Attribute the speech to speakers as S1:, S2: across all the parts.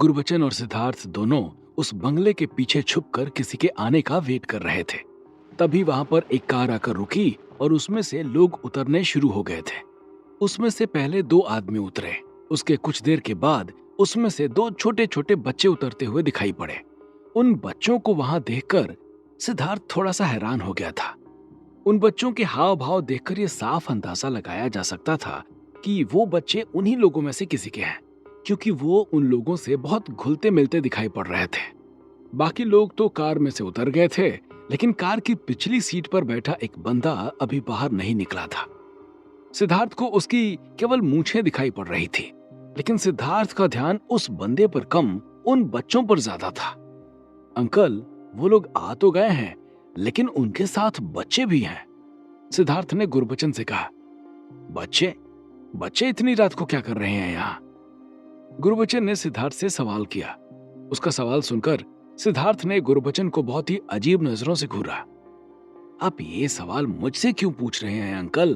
S1: गुरबचन और सिद्धार्थ दोनों उस बंगले के पीछे छुपकर किसी के आने का वेट कर रहे थे। तभी वहां पर एक कार आकर रुकी और उसमें से लोग उतरने शुरू हो गए थे। उसमें से पहले दो आदमी उतरे। उसके कुछ देर के बाद उसमें से दो छोटे छोटे बच्चे उतरते हुए दिखाई पड़े। उन बच्चों को वहां देखकर सिद्धार्थ थोड़ा सा हैरान हो गया था। उन बच्चों के हाव भाव देखकर यह साफ अंदाजा लगाया जा सकता था कि वो बच्चे उन्हीं लोगों में से किसी के हैं, क्योंकि वो उन लोगों से बहुत घुलते मिलते दिखाई पड़ रहे थे। बाकी लोग तो कार में से उतर गए थे, लेकिन कार की पिछली सीट पर बैठा एक बंदा अभी बाहर नहीं निकला था। सिद्धार्थ को उसकी केवल मूंछें दिखाई पड़ रही थी, लेकिन सिद्धार्थ का ध्यान उस बंदे पर कम उन बच्चों पर ज्यादा था। अंकल, वो लोग आ तो गए हैं, लेकिन उनके साथ बच्चे भी हैं। सिद्धार्थ ने गुरबचन से कहा। बच्चे? बच्चे इतनी रात को क्या कर रहे हैं यहाँ? गुरबचन ने सिद्धार्थ से सवाल किया। उसका सवाल सुनकर सिद्धार्थ ने गुरबचन को बहुत ही अजीब नजरों से घूरा। आप ये सवाल मुझसे क्यों पूछ रहे हैं अंकल?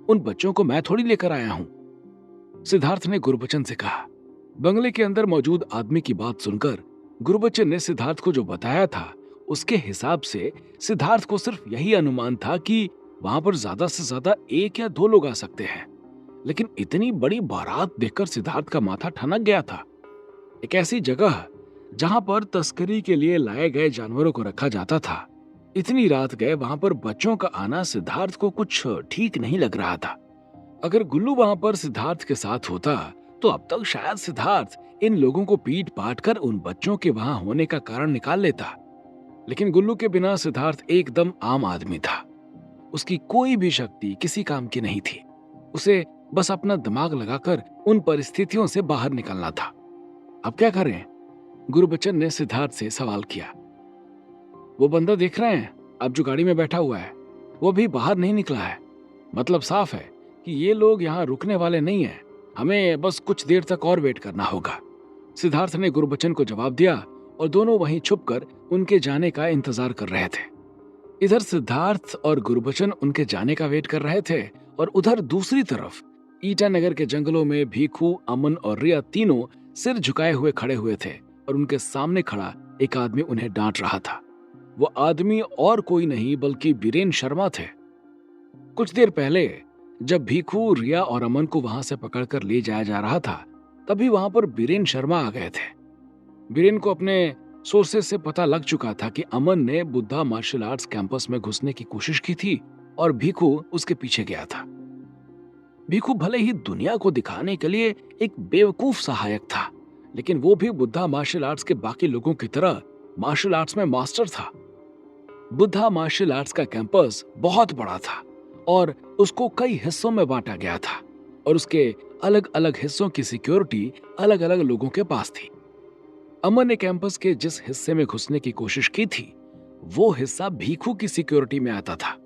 S1: उन बच्चों को मैं थोड़ी लेकर आया हूं। सिद्धार्थ ने गुरबचन से कहा। बंगले के अंदर मौजूद आदमी की बात सुनकर गुरबचन ने सिद्धार्थ को जो बताया था, उसके हिसाब से सिद्धार्थ को सिर्फ यही अनुमान था कि वहां पर ज्यादा से ज्यादा एक या दो लोग आ सकते हैं। लेकिन इतनी बड़ी बारात देखकर सिद्धार्थ का माथा ठनक गया था। एक ऐसी जगह जहां पर तस्करी के लिए लाए गए जानवरों को रखा जाता था, इतनी रात गए वहां पर बच्चों का आना सिद्धार्थ को कुछ ठीक नहीं लग रहा था। अगर गुल्लू वहां पर सिद्धार्थ के साथ होता तो अब तक शायद सिद्धार्थ इन लोगों को पीट पाट कर उन बच्चों के वहां होने का कारण निकाल लेता। लेकिन गुल्लू के बिना सिद्धार्थ एकदम आम आदमी था। उसकी कोई भी शक्ति किसी काम की नहीं थी। उसे बस अपना दिमाग लगाकर उन परिस्थितियों से बाहर निकलना था। अब क्या करें? गुरबचन ने सिद्धार्थ से सवाल किया। वो बंदा देख रहे हैं, अब जो गाड़ी में बैठा हुआ है, वो भी बाहर नहीं निकला है। मतलब साफ है कि ये लोग यहाँ रुकने वाले नहीं हैं। हमें बस कुछ देर तक और वेट करना होगा। सिद्धार्थ ने गुरबचन को जवाब दिया और दोनों वहीं छुपकर उनके जाने का इंतजार कर रहे थे। इधर सिद्धार्थ और गुरबचन उनके जाने का वेट कर रहे थे और उधर दूसरी तरफ ईटानगर के जंगलों में भीखू, अमन और रिया तीनों सिर झुकाए हुए खड़े हुए थे और उनके सामने खड़ा एक आदमी उन्हें डांट रहा था। वो आदमी और कोई नहीं बल्कि बीरेन शर्मा थे। कुछ देर पहले जब भीखू, रिया और अमन को वहां से पकड़कर ले जाया जा रहा था, तभी वहां पर बीरेन शर्मा आ गए थे। बीरेन को अपने सोर्सेस से पता लग चुका था कि अमन ने बुद्धा मार्शल आर्ट्स कैंपस में घुसने की कोशिश की थी और भीखू उसके पीछे गया था। भीखू भले ही दुनिया को दिखाने के लिए एक बेवकूफ सहायक था, लेकिन वो भी बुद्धा मार्शल आर्ट्स के बाकी लोगों की तरह मार्शल आर्ट्स में मास्टर था। बुद्धा मार्शल आर्ट्स का कैंपस बहुत बड़ा था और उसको कई हिस्सों में बांटा गया था और उसके अलग अलग हिस्सों की सिक्योरिटी अलग अलग लोगों के पास थी। अमन ने कैंपस के जिस हिस्से में घुसने की कोशिश की थी, वो हिस्सा भीखू की सिक्योरिटी में आता था।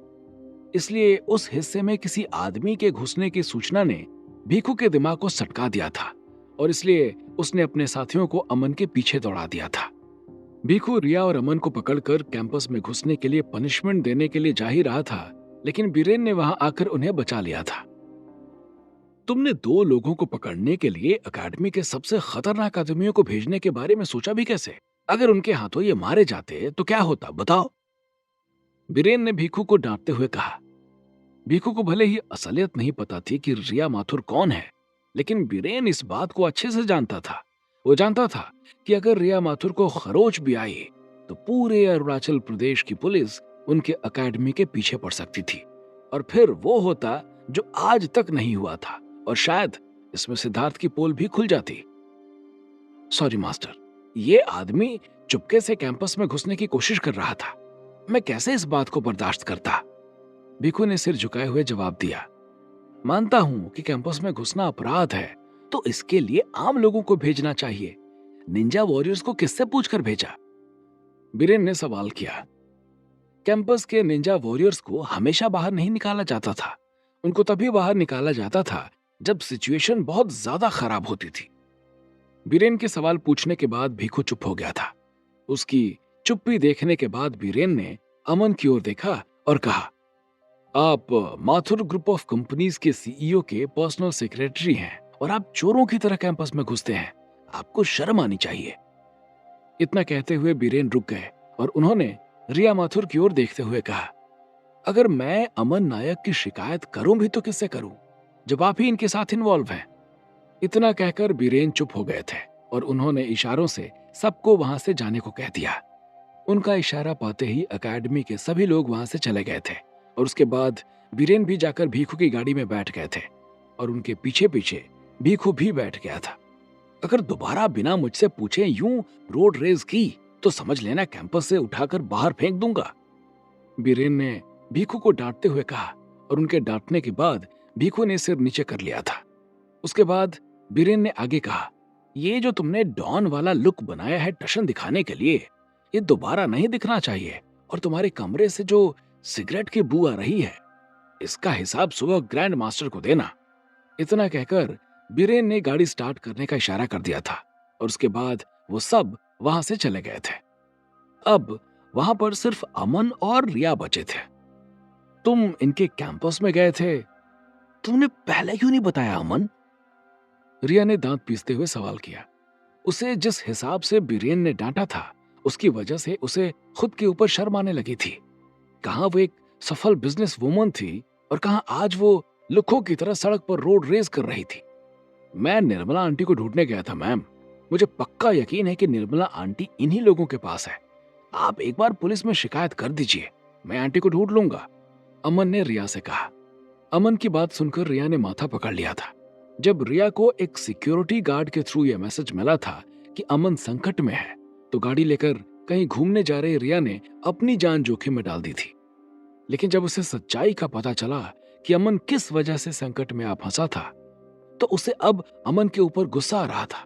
S1: इसलिए उस हिस्से में किसी आदमी के घुसने की सूचना ने भीखू के दिमाग को सटका दिया था और इसलिए उसने अपने साथियों को अमन के पीछे दौड़ा दिया था। भीखू रिया और अमन को पकड़कर कैंपस में घुसने के लिए पनिशमेंट देने के लिए जा ही रहा था, लेकिन बीरेन ने वहां आकर उन्हें बचा लिया था। तुमने दो लोगों को पकड़ने के लिए अकेडमी के सबसे खतरनाक आदमियों को भेजने के बारे में सोचा भी कैसे? अगर उनके हाथों ये मारे जाते तो क्या होता, बताओ? बीरेन ने भीखू को डांटते हुए कहा। भीखू को भले ही असलियत नहीं पता थी कि रिया माथुर कौन है, लेकिन बीरेन इस बात को अच्छे से जानता था। वो जानता था कि अगर रिया माथुर को खरोच भी आई तो पूरे अरुणाचल प्रदेश की पुलिस उनके अकेडमी के पीछे पड़ सकती थी और फिर वो होता जो आज तक नहीं हुआ था और शायद इसमें सिद्धार्थ की पोल भी खुल जाती। सॉरी मास्टर, ये आदमी चुपके से कैंपस में घुसने की कोशिश कर रहा था। मैं कैसे इस बात को बर्दाश्त करता? भीखू ने सिर झुकाए हुए जवाब दिया। मानता हूं कि कैंपस में घुसना अपराध है, तो इसके लिए आम लोगों को भेजना चाहिए। निंजा वॉरियर्स को किससे पूछकर भेजा? बीरेन ने सवाल किया। कैंपस के निंजा वॉरियर्स को हमेशा बाहर नहीं निकाला जाता था। उनको तभी बाहर निकाला जाता था जब सिचुएशन बहुत ज्यादा खराब होती थी। बीरेन के सवाल पूछने के बाद भीखू चुप हो गया था। उसकी चुप्पी देखने के बाद बीरेन ने अमन की ओर देखा और कहा, आप माथुर ग्रुप ऑफ कंपनीज के सीईओ के पर्सनल सेक्रेटरी हैं और आप चोरों की तरह कैंपस में घुसते हैं। आपको शर्म आनी चाहिए। इतना कहते हुए बीरेन रुक गए और उन्होंने रिया माथुर की ओर देखते हुए कहा, अगर मैं अमन नायक की शिकायत करूं भी तो किससे करूं, जब आप ही इनके साथ इन्वॉल्व हैं। इतना कहकर बीरेन चुप हो गए थे और उन्होंने इशारों से सबको वहां से जाने को कह दिया। उनका इशारा पाते ही एकेडमी के सभी लोग वहां से चले गए थे और उसके बाद बीरेन भी जाकर भीखू की गाड़ी में बैठ गए थे और उनके पीछे पीछे भीखू भी बैठ गया था। अगर दोबारा बिना मुझसे पूछे यूं रोड रेस की तो समझ लेना कैंपस से उठाकर बाहर फेंक दूंगा, बीरेन ने भीखू को डांटते हुए कहा और उनके डांटने के बाद भीखू ने सिर नीचे कर लिया था। उसके बाद बीरेन ने आगे कहा, ये जो तुमने डॉन वाला लुक बनाया है टशन दिखाने के लिए, ये दोबारा नहीं दिखना चाहिए और तुम्हारे कमरे से जो सिगरेट की बू आ रही है इसका हिसाब सुबह ग्रैंड मास्टर को देना। इतना कहकर बीरेन ने गाड़ी स्टार्ट करने का इशारा कर दिया था और उसके बाद वो सब वहां से चले गए थे। अब वहां पर सिर्फ अमन और रिया बचे थे। तुम इनके कैंपस में गए थे, तुमने पहले क्यों नहीं बताया अमन? रिया ने दांत पीसते हुए सवाल किया। उसे जिस हिसाब से बीरेन ने डांटा था उसकी वजह से उसे खुद के ऊपर शर्म आने लगी थी। कहां वो एक सफल बिजनेस वुमन थी और कहां आज वो लुखों की तरह सड़क पर रोड रेस कर रही थी। मैं निर्मला आंटी को ढूंढने गया था मैम। मुझे पक्का यकीन है कि निर्मला आंटी इन्हीं लोगों के पास है। आप एक बार पुलिस में शिकायत कर दीजिए, मैं आंटी को ढूंढ लूंगा, अमन ने रिया से कहा। अमन की बात सुनकर रिया ने माथा पकड़ लिया था। जब रिया को एक सिक्योरिटी गार्ड के थ्रू यह मैसेज मिला था कि अमन संकट में है, तो गाड़ी लेकर कहीं घूमने जा रही रिया ने अपनी जान जोखिम में डाल दी थी। लेकिन जब उसे सच्चाई का पता चला कि अमन किस वजह से संकट में आ फंसा था, तो उसे अब अमन के ऊपर गुस्सा आ रहा था।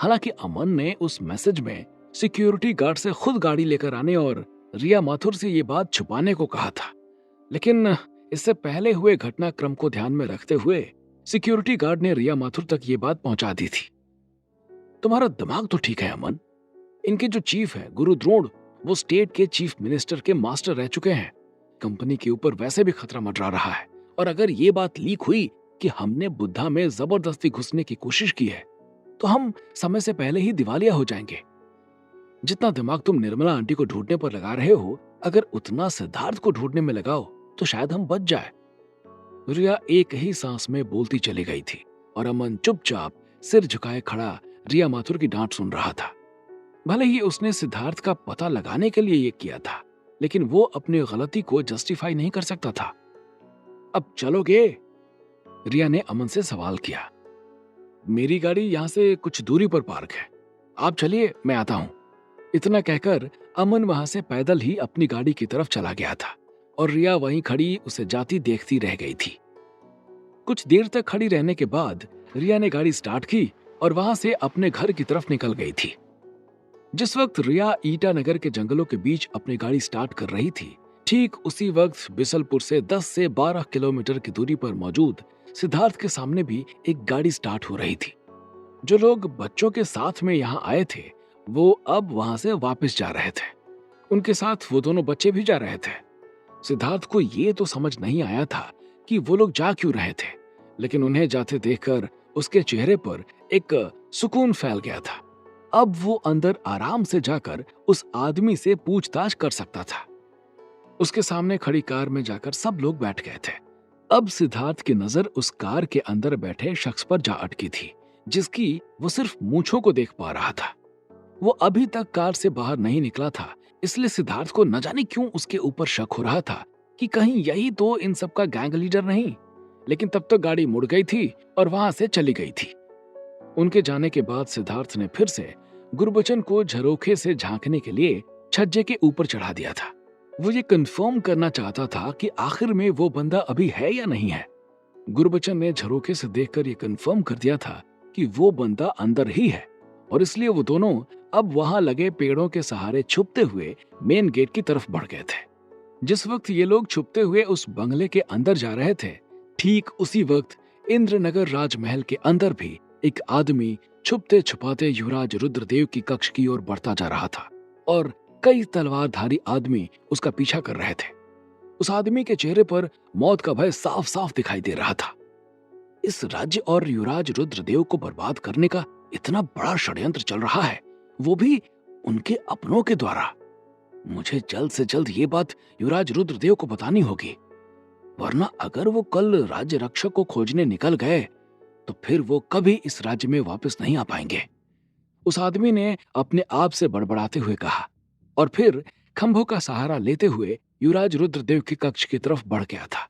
S1: हालांकि अमन ने उस मैसेज में सिक्योरिटी गार्ड से खुद गाड़ी लेकर आने और रिया माथुर से ये बात छुपाने को कहा था, लेकिन इससे पहले हुए घटनाक्रम को ध्यान में रखते हुए सिक्योरिटी गार्ड ने रिया माथुर तक ये बात पहुंचा दी थी। तुम्हारा दिमाग तो ठीक है अमन। इनके जो चीफ है गुरु द्रोण, वो स्टेट के चीफ मिनिस्टर के मास्टर रह चुके हैं। कंपनी के ऊपर वैसे भी खतरा मंडरा रहा है और अगर ये बात लीक हुई कि हमने बुद्धा में जबरदस्ती घुसने की कोशिश की है तो हम समय से पहले ही दिवालिया हो जाएंगे। जितना दिमाग तुम निर्मला आंटी को ढूंढने पर लगा रहे हो, अगर उतना सिद्धार्थ को ढूंढने में लगाओ तो शायद हम बच जाए। रिया एक ही सांस में बोलती चली गई थी और अमन चुपचाप सिर झुकाए खड़ा रिया माथुर की डांट सुन रहा था। भले ही उसने सिद्धार्थ का पता लगाने के लिए ये किया था, लेकिन वो अपनी गलती को जस्टिफाई नहीं कर सकता था। अब चलोगे? रिया ने अमन से सवाल किया। मेरी गाड़ी यहां से कुछ दूरी पर पार्क है, आप चलिए, मैं आता हूं। इतना कहकर अमन वहां से पैदल ही अपनी गाड़ी की तरफ चला गया था और रिया वहीं खड़ी उसे जाती देखती रह गई थी। कुछ देर तक खड़ी रहने के बाद रिया ने गाड़ी स्टार्ट की और वहां से अपने घर की तरफ निकल गई थी। जिस वक्त रिया ईटानगर के जंगलों के बीच अपनी गाड़ी स्टार्ट कर रही थी, ठीक उसी वक्त बिसलपुर से 10 से 12 किलोमीटर की दूरी पर मौजूद सिद्धार्थ के सामने भी एक गाड़ी स्टार्ट हो रही थी। जो लोग बच्चों के साथ में यहाँ आए थे वो अब वहां से वापस जा रहे थे। उनके साथ वो दोनों बच्चे भी जा रहे थे। सिद्धार्थ को ये तो समझ नहीं आया था कि वो लोग जा क्यों रहे थे, लेकिन उन्हें जाते देखकर उसके चेहरे पर एक सुकून फैल गया था। अब वो अंदर आराम से जाकर उस आदमी से पूछताछ कर सकता था। उसके सामने खड़ी कार में जाकर सब लोग बैठ गए थे। अब सिद्धार्थ की नजर उस कार के अंदर बैठे शख्स पर जा अटकी थी, जिसकी वो सिर्फ मूंछों को देख पा रहा था। वो अभी तक कार से बाहर नहीं निकला था, इसलिए सिद्धार्थ को न जाने क्यों उसके ऊपर शक हो रहा था कि कहीं यही तो इन सब का गैंग लीडर नहीं। लेकिन तब तक गाड़ी मुड़ गई थी और वहां से चली गई थी। उनके जाने के बाद सिद्धार्थ ने फिर से गुरबचन को झरोखे से झांकने के लिए छज्जे के ऊपर चढ़ा दिया था। वो ये कंफर्म करना चाहता था कि आखिर में वो बंदा अभी है या नहीं है। गुरबचन ने झरोखे से देखकर ये कंफर्म कर दिया था कि वो बंदा अंदर ही है और इसलिए वो दोनों अब वहां लगे पेड़ों के सहारे छुपते हुए मेन गेट की तरफ बढ़ गए थे। जिस वक्त ये लोग छुपते हुए उस बंगले के अंदर जा रहे थे, ठीक उसी वक्त इंद्रनगर राजमहल के अंदर भी एक आदमी छुपते छुपाते युवराज रुद्रदेव की कक्ष की ओर बढ़ता जा रहा था और कई तलवारधारी आदमी उसका पीछा कर रहे थे। उस आदमी के चेहरे पर मौत का भय साफ साफ दिखाई दे रहा था। इस राज्य और युवराज रुद्रदेव को बर्बाद करने का इतना बड़ा षड्यंत्र चल रहा है, वो भी उनके अपनों के द्वारा। मुझे जल्द से जल्द ये बात युवराज रुद्रदेव को बतानी होगी, वरना अगर वो कल राज्य रक्षक को खोजने निकल गए तो फिर वो कभी इस राज्य में वापस नहीं आ पाएंगे। उस आदमी ने अपने आप से बड़बड़ाते हुए कहा और फिर खंभों का सहारा लेते हुए युवराज रुद्रदेव के कक्ष की तरफ बढ़ गया था।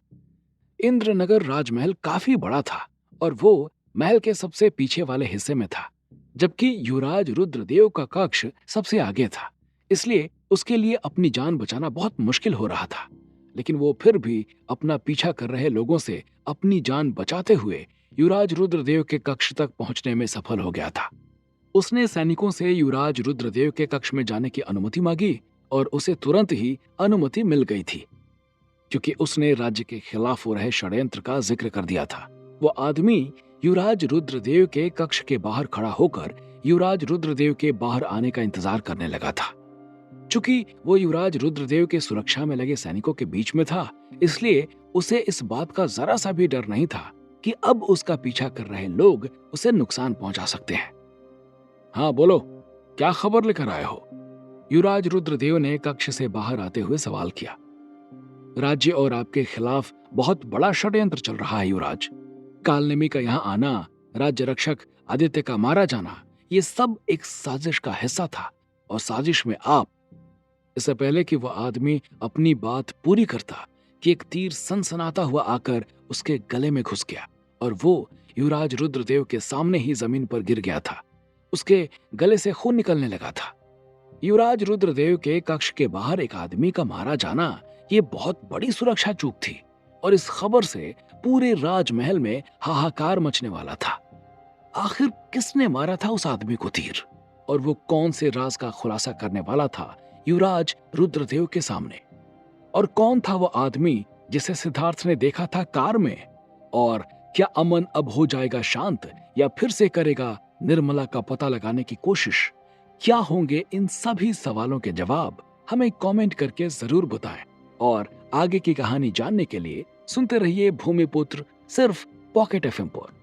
S1: इंद्रनगर राजमहल काफी बड़ा था और वो महल के सबसे पीछे वाले हिस्से में था, जबकि युवराज रुद्रदेव का कक्ष सबसे आगे था। इसलिए उसके लिए अपनी जान बचाना बहुत मुश्किल हो रहा था, लेकिन वो फिर भी अपना पीछा कर रहे लोगों से अपनी जान बचाते हुए युवराज रुद्रदेव के कक्ष तक पहुंचने में सफल हो गया था। उसने सैनिकों से युवराज रुद्रदेव के कक्ष में जाने की अनुमति मांगी और उसे तुरंत ही अनुमति मिल गई थी, क्योंकि उसने राज्य के खिलाफ हो रहे षड्यंत्र का जिक्र कर दिया था। वो आदमी युवराज रुद्रदेव के कक्ष के बाहर खड़ा होकर युवराज रुद्रदेव के बाहर आने का इंतजार करने लगा था। चूंकि वो युवराज रुद्रदेव के सुरक्षा में लगे सैनिकों के बीच में था, इसलिए उसे इस बात का जरा सा भी डर नहीं था कि अब उसका पीछा कर रहे लोग उसे नुकसान पहुंचा सकते हैं। हाँ बोलो, क्या खबर लेकर आए हो? युवराज रुद्रदेव ने कक्ष से बाहर आते हुए सवाल किया। राज्य और आपके खिलाफ बहुत बड़ा षड्यंत्र चल रहा है युवराज। कालनेमी का यहाँ आना, राज्य रक्षक आदित्य का मारा जाना, ये सब एक साजिश का हिस्सा था। और साजिश में आप। इससे पहले कि वह आदमी अपनी बात पूरी करता कि एक तीर सनसनाता हुआ आकर उसके गले में घुस गया और वो युवराज रुद्रदेव के सामने ही जमीन पर गिर गया था। उसके गले से खून निकलने लगा था। युवराज रुद्रदेव के कक्ष के बाहर एक आदमी का मारा जाना ये बहुत बड़ी सुरक्षा चूक थी और इस खबर से पूरे राजमहल में हाहाकार मचने वाला था। आखिर किसने मारा था उस आदमी को तीर, और वो कौन से राज का खुलासा करने वाला था युवराज रुद्रदेव के सामने? और कौन था वो आदमी जिसे सिद्धार्थ ने देखा था कार में? और क्या अमन अब हो जाएगा शांत या फिर से करेगा निर्मला का पता लगाने की कोशिश? क्या होंगे इन सभी सवालों के जवाब? हमें कमेंट करके जरूर बताएं और आगे की कहानी जानने के लिए सुनते रहिए भूमिपुत्र सिर्फ पॉकेट एफएम पर।